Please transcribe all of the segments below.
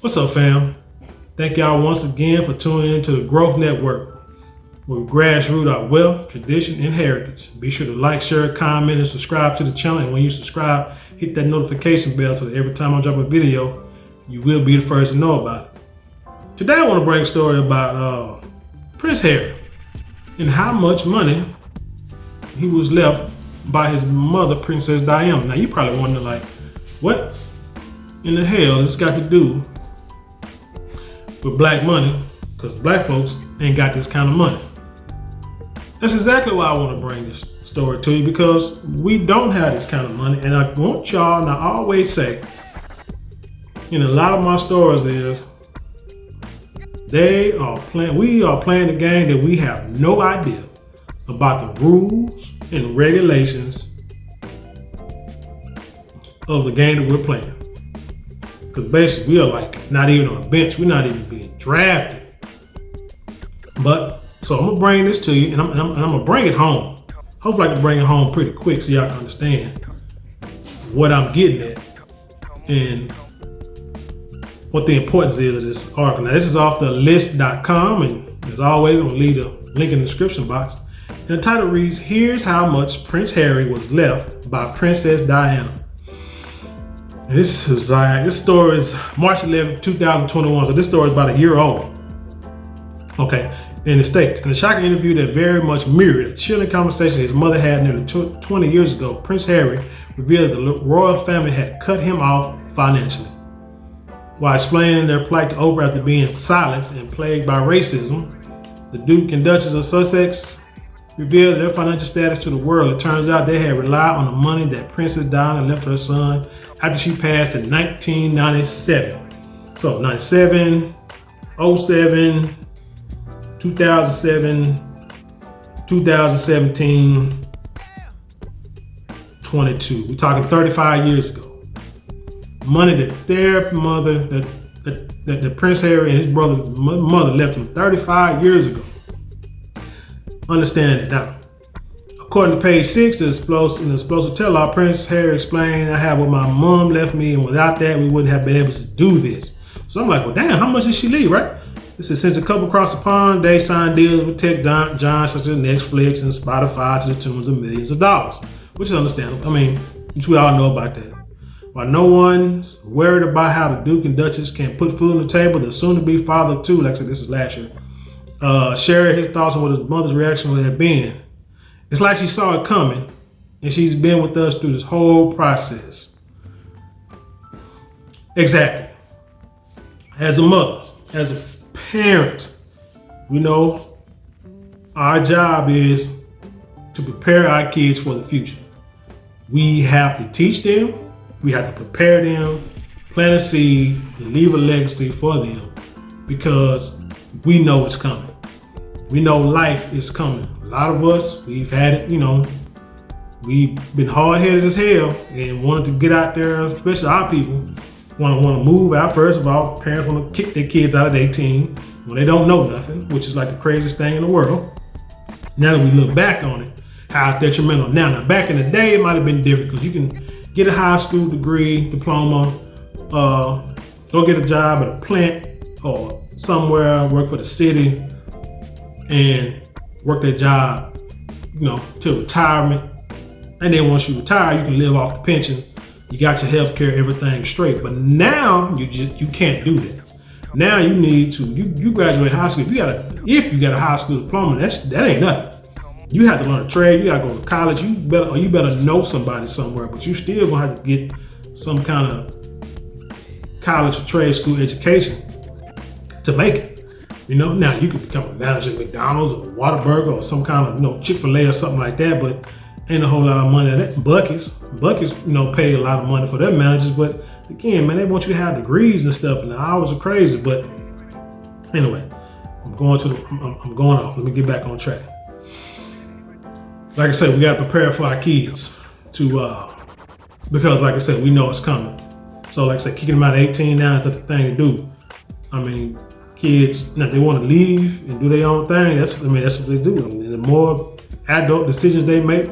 What's up, fam? Thank y'all once again for tuning into the Growth Network, where we grassroots our wealth, tradition, and heritage. Be sure to like, share, comment, and subscribe to the channel. And when you subscribe, hit that notification bell so that every time I drop a video, you will be the first to know about it. Today, I want to bring a story about Prince Harry and how much money he was left by his mother, Princess Diana. Now, you probably wonder, like, what in the hell this got to do with black money, because black folks ain't got this kind of money. That's exactly why I want to bring this story to you, because we don't have this kind of money. And I want y'all, and I always say, in a lot of my stories is, we are playing the game that we have no idea about the rules and regulations of the game that we're playing. Because basically we are like not even on a bench, we're not even being drafted. But so I'm gonna bring this to you, and I'm gonna bring it home. Hopefully I can bring it home pretty quick so y'all can understand what I'm getting at and what the importance is of this article. Now, this is off the list.com, and as always, I'm gonna leave the link in the description box. And the title reads, "Here's how much Prince Harry was left by Princess Diana." And this story is March 11, 2021. So this story is about a year old. Okay, in the States. In a shocking interview that very much mirrored a chilling conversation his mother had nearly 20 years ago, Prince Harry revealed that the royal family had cut him off financially. While explaining their plight to Oprah after being silenced and plagued by racism, the Duke and Duchess of Sussex revealed their financial status to the world. It turns out they had relied on the money that Princess Diana left her son after she passed in 1997. So 97, 07, 2007, 2017, 22. We're talking 35 years ago. Money that their mother, that Prince Harry and his brother's mother left him 35 years ago. Understand it now. According to page 6, the explosive tell-all, Prince Harry explained, "I have what my mom left me, and without that, we wouldn't have been able to do this." So I'm like, well, damn, how much did she leave, right? This is since a couple across the pond, they signed deals with tech giants such as Netflix and Spotify to the tunes of millions of dollars, which is understandable. I mean, which we all know about that. While no one's worried about how the Duke and Duchess can put food on the table, the soon-to-be father too, like I said, this is last year, shared his thoughts on what his mother's reaction would have been. It's like she saw it coming, and she's been with us through this whole process. Exactly. As a mother, as a parent, we know our job is to prepare our kids for the future. We have to teach them, we have to prepare them, plant a seed, and leave a legacy for them, because we know it's coming. We know life is coming. A lot of us, we've had it, we've been hard-headed as hell and wanted to get out there, especially our people, want to move out. First of all, parents want to kick their kids out of their team when they don't know nothing, which is like the craziest thing in the world. Now that we look back on it, how detrimental. Now back in the day, it might have been different, because you can get a high school degree, diploma, go get a job at a plant or somewhere, work for the city, and work that job, till retirement. And then once you retire, you can live off the pension. You got your health care, everything straight. But now you can't do that. Now you need to, you graduate high school. If you got a high school diploma, that ain't nothing. You have to learn a trade. You got to go to college. You better know somebody somewhere. But you still gonna have to get some kind of college or trade school education to make it. Now you could become a manager at McDonald's or Whataburger or some kind of Chick-fil-A or something like that. But ain't a whole lot of money. Buc-ee's, pay a lot of money for their managers. But again, man, they want you to have degrees and stuff, and the hours are crazy. But anyway, I'm going off. Let me get back on track. Like I said, we got to prepare for our kids because like I said, we know it's coming. So like I said, kicking them out at 18 now is not the thing to do. I mean, kids, now if they want to leave and do their own thing, that's what they do. And the more adult decisions they make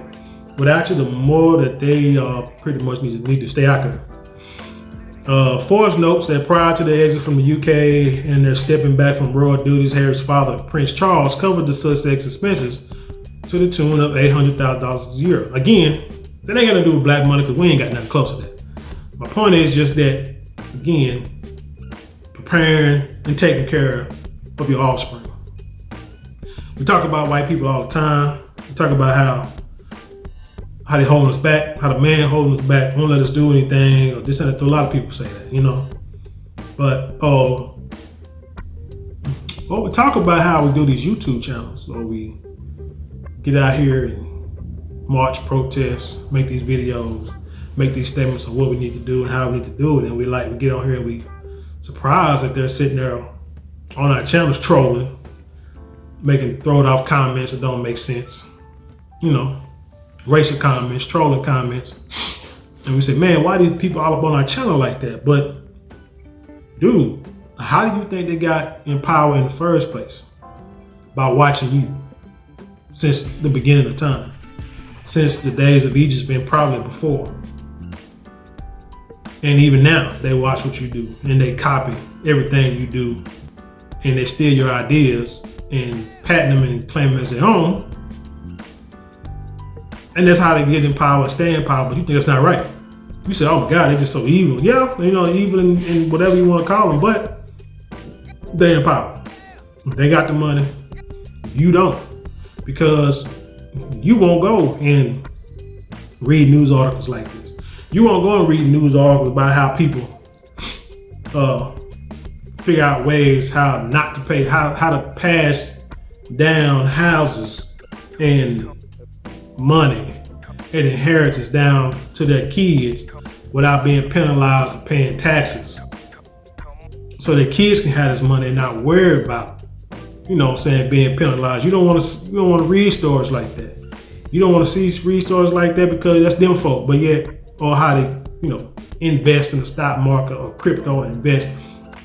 without you, the more that they pretty much need to stay out there. Forbes notes that prior to the exit from the UK and their stepping back from royal duties, Harry's father, Prince Charles, covered the Sussex expenses to the tune of $800,000 a year. Again, that ain't got to do with black money because we ain't got nothing close to that. My point is just that, again, preparing and taking care of your offspring. We talk about white people all the time. We talk about how they hold us back, how the man holding us back, won't let us do anything, or this and that. A lot of people say that, you know. But we talk about how we do these YouTube channels, or we get out here and march, protest, make these videos, make these statements of what we need to do and how we need to do it, and we get on here and we surprised that they're sitting there on our channels trolling, throwing off comments that don't make sense, you know. Racist comments, trolling comments. And we say, man, why these people all up on our channel like that? But dude, how do you think they got in power in the first place? By watching you since the beginning of time, since the days of Egypt, been probably before. And even now, they watch what you do and they copy everything you do, and they steal your ideas and patent them and claim them as their own. And that's how they get in power and stay in power, but you think that's not right. You say, oh my God, they're just so evil. Yeah, you know, evil and whatever you want to call them, but they're in power. They got the money. You don't. Because you won't go and read news articles like this. You won't go and read news articles about how people figure out ways how not to pay, how to pass down houses and money and inheritance down to their kids without being penalized or paying taxes, so their kids can have this money and not worry about, you know what I'm saying, being penalized. You don't want to read stories like that. You don't want to read stories like that because that's them folk, but yet, or how they, you know, invest in the stock market or crypto and invest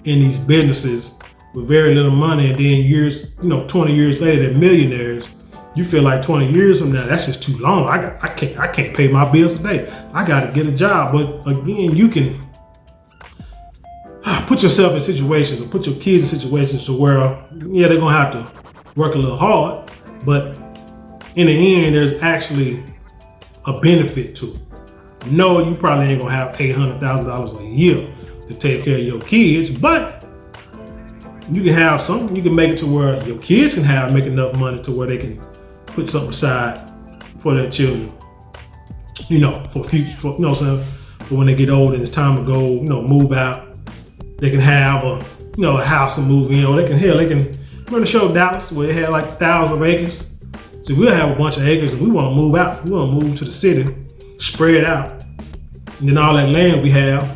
in these businesses with very little money, and then years, you know, 20 years later, they're millionaires. You feel like 20 years from now, that's just too long. I can't pay my bills today. I got to get a job. But again, you can put yourself in situations, or put your kids in situations to where, yeah, they're gonna have to work a little hard, but in the end, there's actually a benefit to it. No, you probably ain't gonna have $800,000 a year to take care of your kids, but you can have something. You can make it to where your kids can make enough money to where they can put something aside for their children, you know, for future, for, you know what I'm saying, for when they get old and it's time to go, you know, move out, they can have a house and move in, or they can remember the show Dallas where they had like thousands of acres. So we'll have a bunch of acres and we want to move out. We want to move to the city, spread out, and then all that land we have,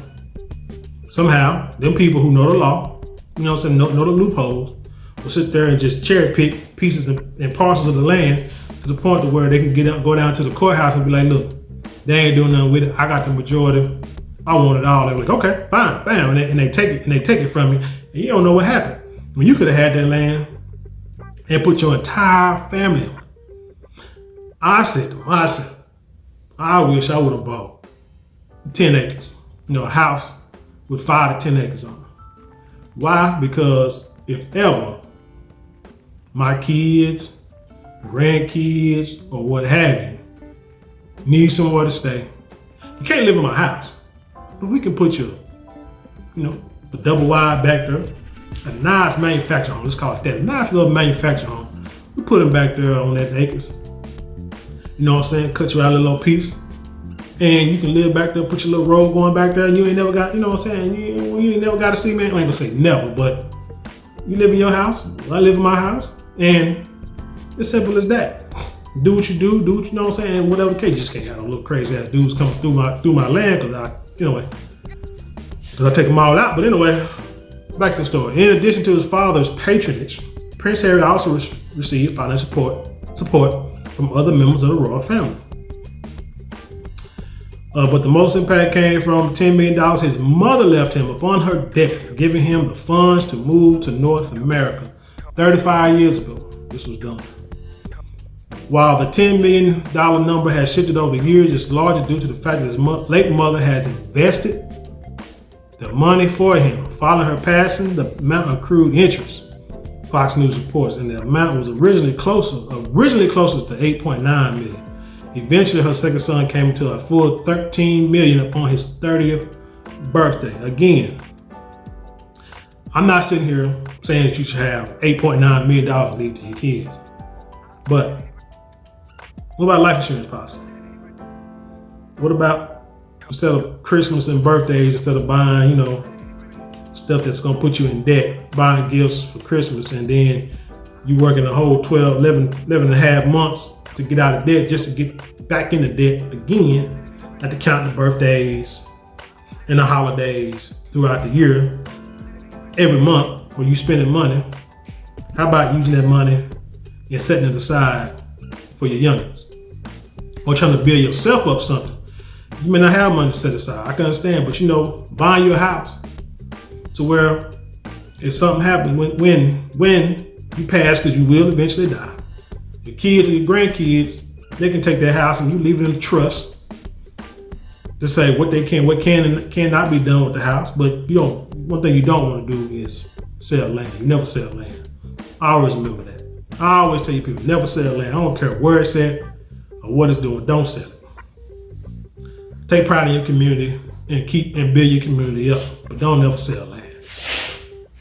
somehow, them people who know the law, you know what I'm saying, know the loopholes, will sit there and just cherry pick pieces and parcels of the land to the point to where they can go down to the courthouse and be like, look, they ain't doing nothing with it. I got the majority. I want it all. They're like, okay, fine, bam, and they take it from you, and you don't know what happened. When you could have had that land and put your entire family on it. I said, I wish I would have bought 10 acres, you know, a house with 5 to 10 acres on it. Why? Because if ever my kids, grandkids, or what have you need somewhere to stay, you can't live in my house, but we can put you, you know, the double wide back there, a nice manufactured home. Let's call it that. A nice little manufactured home. We put them back there on that acres. You know what I'm saying? Cut you out a little piece, and you can live back there. Put your little road going back there, and you ain't never got, you know what I'm saying? You ain't never got to see, man. I ain't gonna say never, but you live in your house. I live in my house, and it's simple as that. Do what you do what you know what I'm saying. Whatever the case, you just can't have no little crazy ass dudes coming through my land because I take them all out. But anyway, back to the story. In addition to his father's patronage, Prince Harry also received financial support from other members of the royal family. But the most impact came from $10 million his mother left him upon her death, giving him the funds to move to North America. 35 years ago, this was done. While the $10 million number has shifted over the years, it's largely due to the fact that his late mother has invested the money for him. Following her passing, the amount of accrued interest, Fox News reports, and the amount was originally closer to 8.9 million. Eventually, her second son came to a full 13 million upon his 30th birthday. Again, I'm not sitting here saying that you should have $8.9 million to leave to your kids, but what about life insurance policy? What about instead of Christmas and birthdays, instead of buying, stuff that's gonna put you in debt, buying gifts for Christmas, and then you working a whole 11 and a half months to get out of debt, just to get back into debt again, at to count the birthdays and the holidays throughout the year, every month when you spending money. How about using that money and setting it aside for your youngins, or trying to build yourself up something? You may not have money to set aside, I can understand, but buying your house to where if something happens when you pass, because you will eventually die, your kids or your grandkids, they can take that house and you leave it in trust to say what can and cannot be done with the house. But one thing you don't want to do is sell land. You never sell land. I always remember that. I always tell you people, never sell land. I don't care where it's at or what it's doing, don't sell it. Take pride in your community and build your community up, but don't never sell land.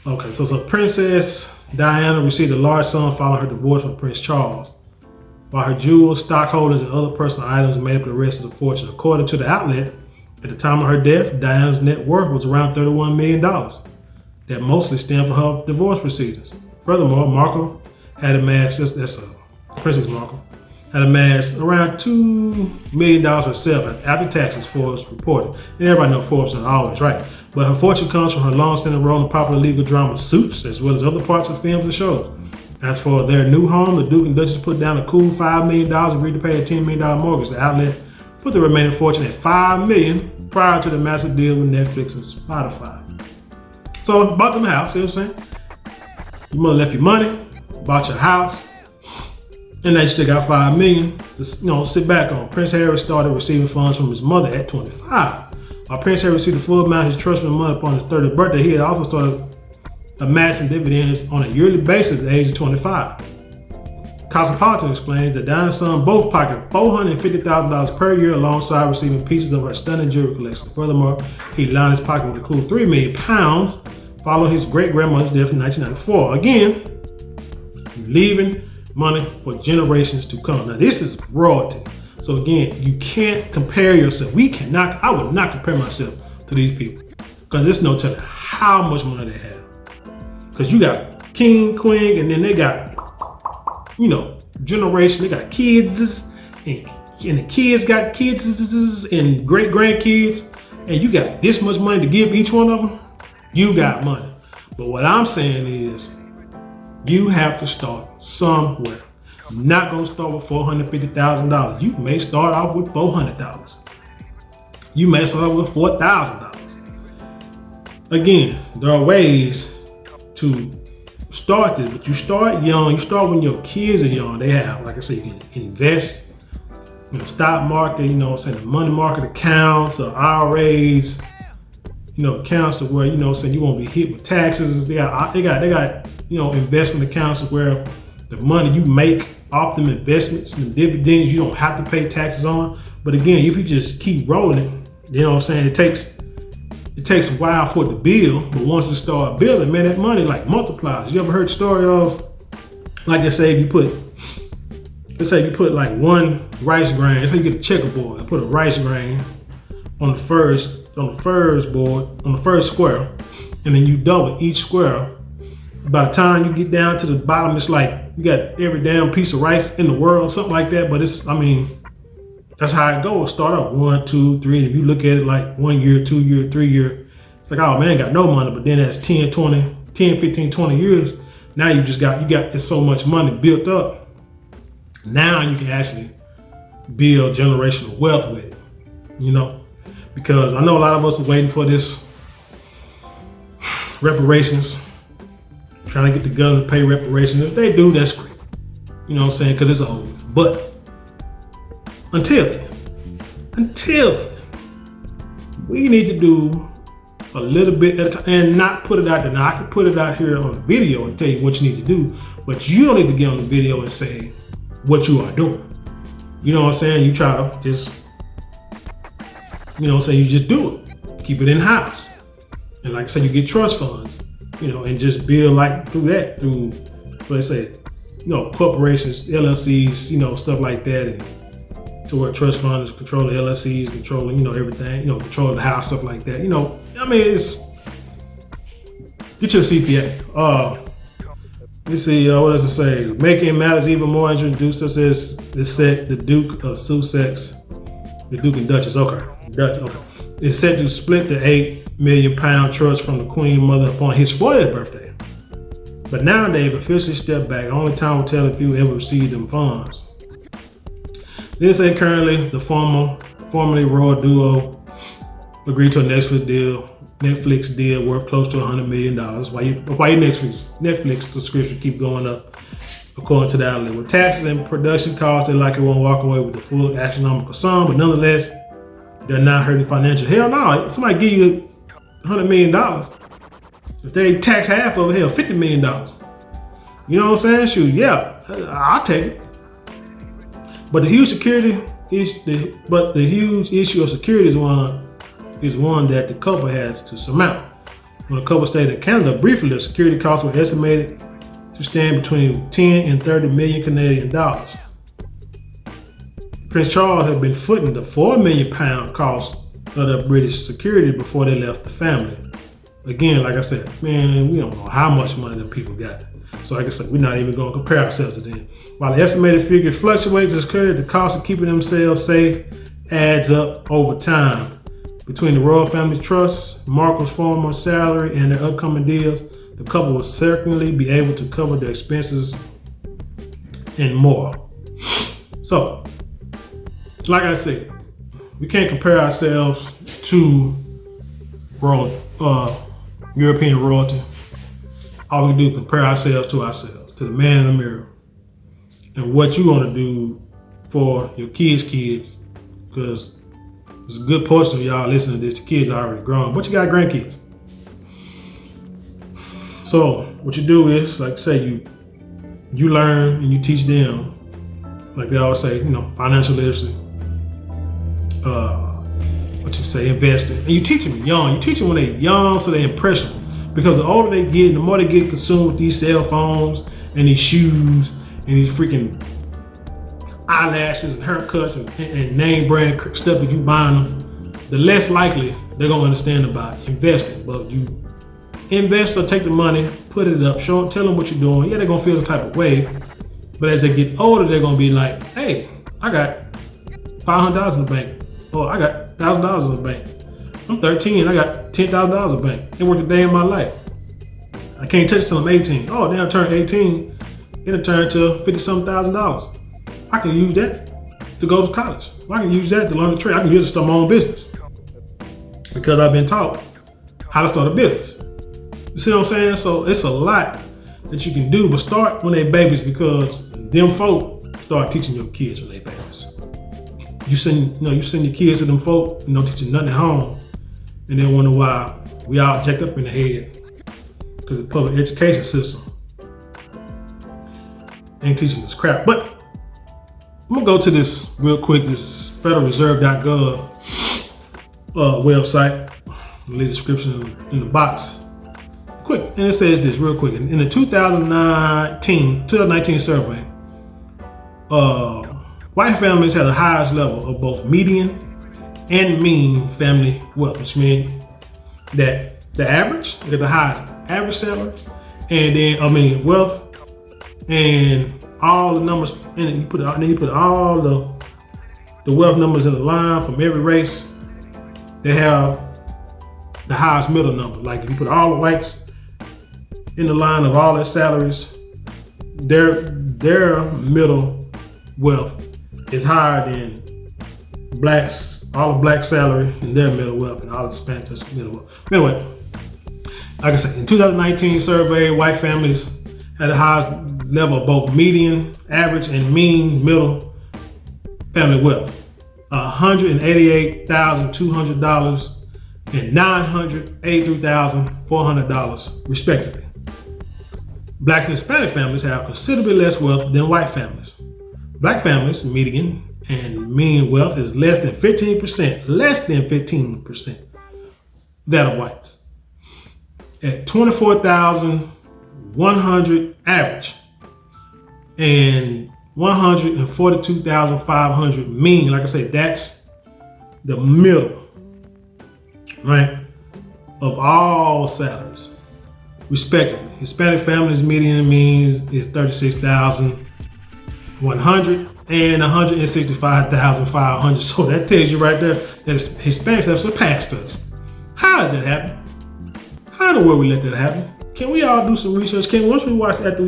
Okay, so Princess Diana received a large sum following her divorce from Prince Charles, while her jewels, stock holdings, and other personal items made up the rest of the fortune. According to the outlet, at the time of her death, Diana's net worth was around $31 million. That mostly stemmed from her divorce proceedings. Furthermore, Markle had amassed, Princess Markle, had amassed around $2 million herself after taxes, Forbes reported. And everybody knows Forbes is always right. But her fortune comes from her long-standing role in popular legal drama Suits, as well as other parts of films and shows. As for their new home, the Duke and Duchess put down a cool $5 million and agreed to pay a $10 million mortgage. The outlet put the remaining fortune at $5 million prior to the massive deal with Netflix and Spotify. So, bought them a house, you know what I'm saying? Your mother left you money, bought your house, and they still got $5 million to sit back on. Prince Harry started receiving funds from his mother at 25. While Prince Harry received the full amount of his trust fund money upon his 30th birthday, he had also started amassing dividends on a yearly basis at the age of 25. Cosmopolitan explains that Diana's son both pocketed $450,000 per year alongside receiving pieces of her stunning jewelry collection. Furthermore, he lined his pocket with a cool £3 million following his great-grandmother's death in 1994. Again, leaving money for generations to come. Now, this is royalty. So again, you can't compare yourself. I would not compare myself to these people, because there's no telling how much money they have. Because you got king, queen, and then they got, generation. They got kids, and the kids got kids and great grandkids, and you got this much money to give each one of them. You got money. But what I'm saying is, you have to start somewhere. You're not gonna start with $450,000. You may start off with $400. You may start off with $4,000. Again, there are ways to start this, but you start young. You start when your kids are young. They have, like I said, you can invest in the stock market, the money market accounts or IRAs, accounts to where, you won't be hit with taxes. They got investment accounts where the money you make off them investments and the dividends, you don't have to pay taxes on. But again, if you just keep rolling it, it takes a while for it to build, but once it starts building, man, that money multiplies. You ever heard the story of, let's say you put like one rice grain. Let's say you get a checkerboard and put a rice grain on the first square, and then you double each square. By the time you get down to the bottom, it's like you got every damn piece of rice in the world, something like that. But that's how it goes. Start up 1, 2, 3. And if you look at it like 1 year, 2 year, 3 year, it's like, oh man, I got no money. But then that's 10, 15, 20 years. Now you got so much money built up. Now you can actually build generational wealth with it, because I know a lot of us are waiting for this reparations, trying to get the government to pay reparations. If they do, that's great. Because it's over. But until then, we need to do a little bit at a time and not put it out there. Now I can put it out here on the video and tell you what you need to do, but you don't need to get on the video and say what you are doing. You know what I'm saying? You try to just, you know what I'm saying, you just do it. Keep it in-house. And like I said, you get trust funds, you know, and just build like through let's say, you know, corporations, LLCs, you know, stuff like that, and to where trust funds control the LLCs, controlling, you know, everything, you know, control the house, stuff like that. You know, I mean, it's, get your CPA. Let's see, what does it say? Making matters even more introduced us as it said the Duke of Sussex, the Duke and Duchess, okay. Is set to split the £8 million trust from the Queen Mother upon his 40th birthday. But now they've officially stepped back. Only time will tell if you ever received them funds. They say currently the formerly royal duo agreed to a Netflix deal worth close to $100 million. Why your Netflix subscription keep going up, according to the outlet. With taxes and production costs, they likely won't walk away with the full astronomical sum, but nonetheless, they're not hurting financial. Hell no, somebody give you $100 million. If they tax half of it, hell, $50 million. You know what I'm saying? Shoot, yeah, I'll take it. But the huge issue of security is one that the couple has to surmount. When the couple stayed in Canada briefly, the security costs were estimated to stand between 10 and 30 million Canadian dollars. Prince Charles had been footing the £4 million cost of the British security before they left the family. Again, like I said, man, we don't know how much money them people got. So like I said, we're not even going to compare ourselves to them. While the estimated figure fluctuates, it's clear that the cost of keeping themselves safe adds up over time. Between the royal family trust, Markle's former salary, and their upcoming deals, the couple will certainly be able to cover their expenses and more. So, like I said, we can't compare ourselves to European royalty. All we do is compare ourselves, to the man in the mirror, and what you want to do for your kids, because there's a good portion of y'all listening to this. Your kids are already grown, but you got grandkids. So what you do is, like I say, you learn and you teach them, like they always say, you know, financial literacy. Investing. And you teach them young. You teach them when they're young so they're impressionable. Because the older they get, the more they get consumed with these cell phones and these shoes and these freaking eyelashes and haircuts and name brand stuff that you buy them, the less likely they're going to understand about investing. But you invest or take the money, put it up, tell them what you're doing. Yeah, they're going to feel the type of way. But as they get older, they're going to be like, hey, I got $500 in the bank. Or I got $1,000 in the bank. I'm 13, I got $10,000 in the bank. Ain't worked a day in my life. I can't touch it till I'm 18. Oh, then I turn 18, it'll turn to $50-something. I can use that to go to college. I can use that to learn a trade. I can use it to start my own business. Because I've been taught how to start a business. You see what I'm saying? So it's a lot that you can do, but start when they're babies, because them folk start teaching your kids when they're babies. You send your kids to them folk, teaching nothing at home, and then wonder why we all jacked up in the head because the public education system ain't teaching us crap. But I'm gonna go to this real quick, this federalreserve.gov website. I'll leave the description in the box. Quick, and it says this real quick. In the 2019 survey, white families have the highest level of both median and mean family wealth, which means that the average, you get the highest average salary, and then wealth, and all the numbers, and then you put all the wealth numbers in the line from every race. They have the highest middle number. Like if you put all the whites in the line of all their salaries, their middle wealth is higher than blacks, all the black salary and their middle wealth, and all the Hispanics middle wealth. Anyway, like I said, in 2019 survey, white families had the highest level of both median, average, and mean middle family wealth. $188,200 and $983,400 respectively. Blacks and Hispanic families have considerably less wealth than white families. Black families' median and mean wealth is less than 15% that of whites. At $24,100 average and $142,500 mean, like I say, that's the middle, right, of all salaries, respectively. Hispanic families' median means is $36,100 and $165,500. So that tells you right there that Hispanics have surpassed us. How does that happen? How in the world we let that happen? Can we all do some research? After we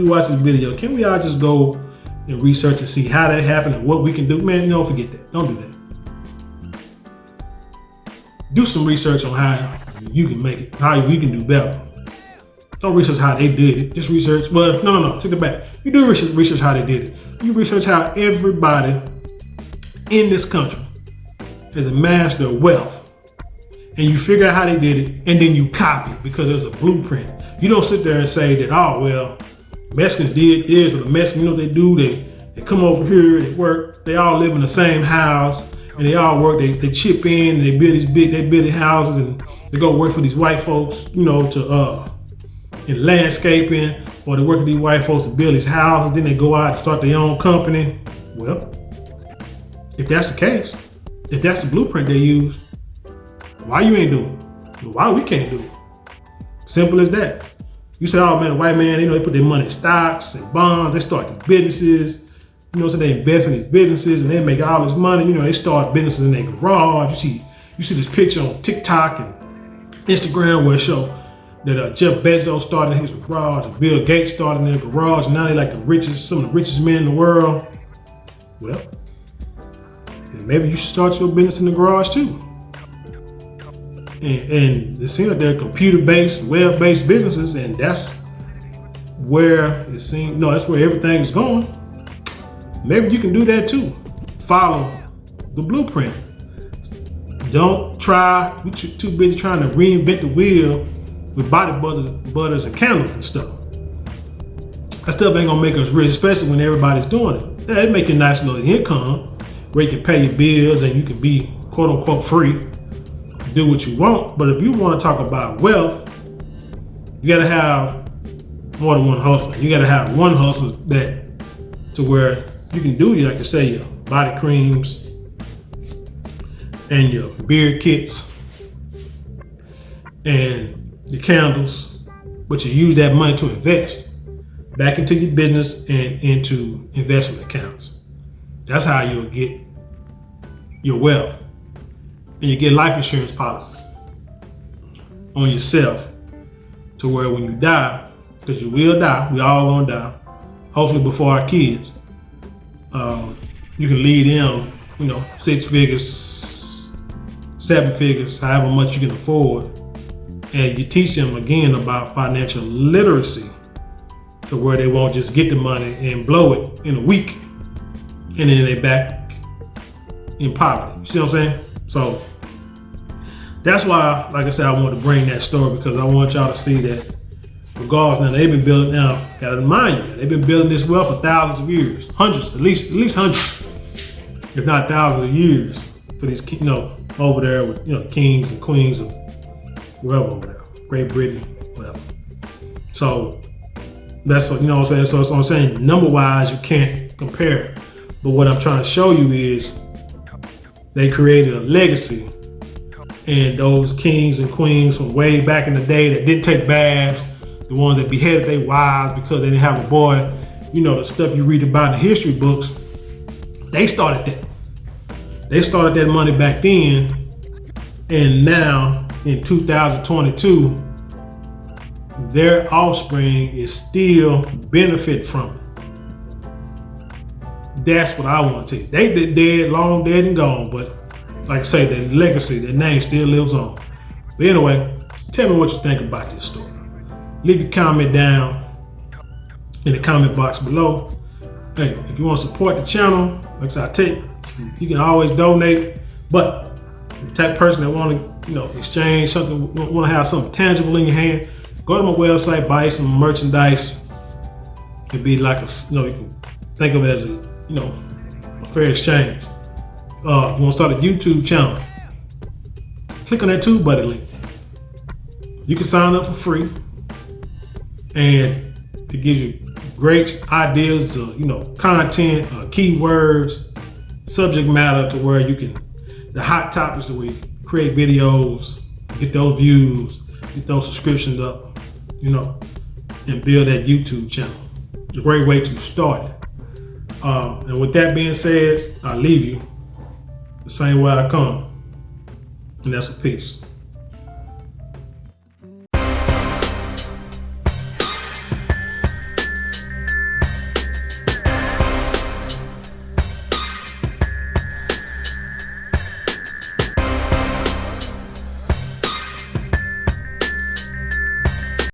watch this video, can we all just go and research and see how that happened and what we can do? Man, no, forget that. Don't do that. Do some research on how you can make it, how we can do better. Don't research how they did it. Just research. Well, no, take it back. You do research how they did it. You research how everybody in this country has amassed their wealth, and you figure out how they did it, and then you copy it because there's a blueprint. You don't sit there and say that, oh, well, Mexicans did this, or the Mexicans, you know what they do? They come over here, they work, they all live in the same house, and they all work, they chip in, and they build these houses, and they go work for these white folks, you know, in landscaping, or they work with these white folks to build these houses, then they go out and start their own company. Well, if that's the case, if that's the blueprint they use, why you ain't doing it? Why we can't do it? Simple as that. You say, oh man, the white man, you know, they put their money in stocks and bonds, they start these businesses, you know, so they invest in these businesses and they make all this money, you know, they start businesses in their garage. You see this picture on TikTok and Instagram where it shows that Jeff Bezos started in his garage, and Bill Gates started in their garage, and now they're like some of the richest men in the world. Well, maybe you should start your business in the garage too. And it seems like they're computer-based, web-based businesses, and that's where that's where everything is going. Maybe you can do that too. Follow the blueprint. Don't try, you're too busy trying to reinvent the wheel with body butters and candles and stuff. That stuff ain't gonna make us rich, especially when everybody's doing it. Yeah, it make a nice little income where you can pay your bills and you can be quote unquote free, do what you want. But if you want to talk about wealth, you gotta have more than one hustle. You gotta have one hustle to where you can do, like I say, your body creams and your beard kits and your candles, but you use that money to invest back into your business and into investment accounts. That's how you'll get your wealth. And you get life insurance policies on yourself to where when you die, because you will die, we all gonna die, hopefully before our kids, you can leave them, 6 figures, 7 figures, however much you can afford. And you teach them again about financial literacy to where they won't just get the money and blow it in a week and then they're back in poverty. You see what I'm saying? So that's why, like I said, I wanted to bring that story because I want y'all to see that regardless, now they've been building, now gotta remind you, they've been building this wealth for thousands of years, hundreds, at least hundreds, if not thousands of years for these, over there with, kings and queens of wherever over there, Great Britain, whatever. So that's, what I'm saying? So that's what I'm saying. Number wise, you can't compare it. But what I'm trying to show you is they created a legacy, and those kings and queens from way back in the day that didn't take baths, the ones that beheaded their wives because they didn't have a boy, the stuff you read about in the history books, they started that. They started that money back then, and now in 2022, their offspring is still benefit from it. That's what I want to tell you. They dead, long dead and gone, but like I say, their legacy, their name still lives on. But anyway, tell me what you think about this story. Leave your comment down in the comment box below. Hey, if you want to support the channel, like I said, you can always donate, but The type of person that want to, exchange something, want to have something tangible in your hand, go to my website, buy some merchandise. It'd be like you can think of it as a fair exchange. You want to start a YouTube channel? Click on that TubeBuddy link. You can sign up for free, and it gives you great ideas, content, keywords, subject matter, to where you can, the hot topics, the way you create videos, get those views, get those subscriptions up, and build that YouTube channel. It's a great way to start it. And with that being said, I leave you the same way I come, and that's with peace.